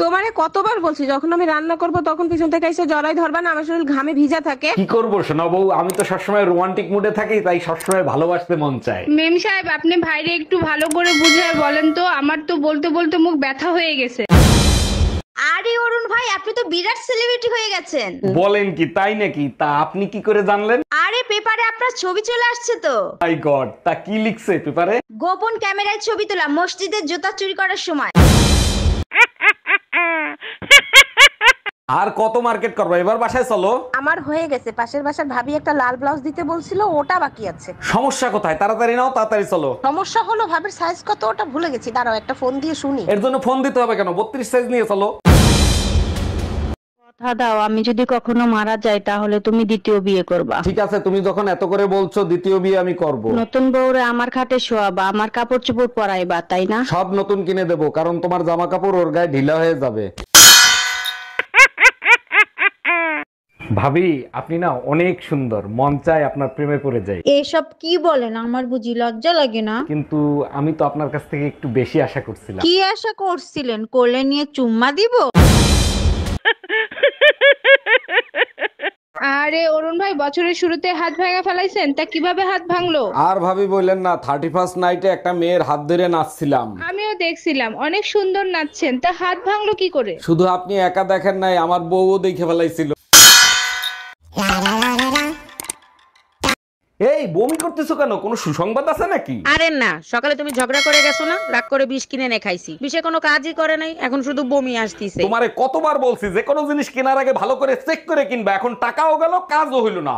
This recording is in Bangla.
তোমারে কতবার বলছি যখন আমি রান্না করব তখন পিছন থেকে এসে জড়াই ধরবা না, আমার শরীর ঘামে ভিজা থাকে। কি করবো শোনা বউ, আমি তো সবসময় রোমান্টিক মুডে থাকি, তাই সবসময় ভালোবাসতে মন চায়। মেম সাহেব, আপনি ভাইরে একটু ভালো করে বুঝায় বলেন তো, আমার তো বলতে বলতে মুখ ব্যথা হয়ে গেছে। আরে অরুণ ভাই, আপনি তো বিরাট সেলিব্রিটি হয়ে গেছেন। বলেন কি, তাই নাকি? তা আপনি কি করে জানলেন? আরে পেপারে আপনার ছবি চলে আসছে তো। মাই গড, তা কি লিখছে পেপারে? গোপন ক্যামেরায় ছবি তোলা মসজিদের জুতা চুরি করার সময়। আর কত মার্কেট করবো, এবার বাসায় চলো। আমার হয়ে গেছে, পাশের বাসার ভাবি একটা লাল ব্লাউজ দিতে বলছিল, ওটা বাকি আছে। সমস্যা কোথায়? তাড়াতাড়ি নাও, তাড়াতাড়ি চলো। সমস্যা হলো ভাবির সাইজ কত ওটা ভুলে গেছি, দাঁড়াও একটা ফোন দিয়ে শুনি। এর জন্য ফোন দিতে হবে কেন? 32 সাইজ নিয়ে চলো। কথা দাও, আমি যদি কখনো মারা যাই তাহলে তুমি দ্বিতীয় বিয়ে করবা। ঠিক আছে, তুমি যখন এত করে বলছো, দ্বিতীয় বিয়ে আমি করব। নতুন বউরে আমার খাটে শোয়াবা, আমার কাপড় চোপড় পরাইবা, তাই না? সব নতুন কিনে দেবো, কারণ তোমার জামা কাপড় ওর গায়ে ঢিলা হয়ে যাবে। ভাবি, আপনি না অনেক সুন্দর, মন চায় আপনার প্রেমে পড়ে যাই। এসব কি বলেন, আমার বুঝি লজ্জা লাগে না? কিন্তু আমি তো আপনার কাছ থেকে একটু বেশি আশা করছিলাম। কি আশা করছিলেন? কোলে নিয়ে চুম্মা দিব? আরে অরুণ ভাই, বছরের শুরুতে হাত ভাঙা ফেলাইছেন, তা কিভাবে হাত ভাঙলো? আর ভাবি বললেন না, 31st নাইটে একটা মেয়ের হাত ধরে নাচছিলাম। আমিও দেখছিলাম, অনেক সুন্দর নাচছেন, তা হাত ভাঙলো কি করে? শুধু আপনি একা দেখেন নাই, আমার বউও দেখে ফেলাইছিল। এই বমি করতেছো কেন? কোনো সুসংবাদ আছে নাকি? আরে না, সকালে তুমি ঝগড়া করে গেছো না, রাগ করে বিষ কিনে এনে খাইছি, বিষে কোনো কাজই করে নাই, এখন শুধু বমি আসতিছে। তোমারে কতবার বলছি যে কোনো জিনিস কেনার আগে ভালো করে চেক করে কিনবা, এখন টাকাও গেল, কাজও হইল না।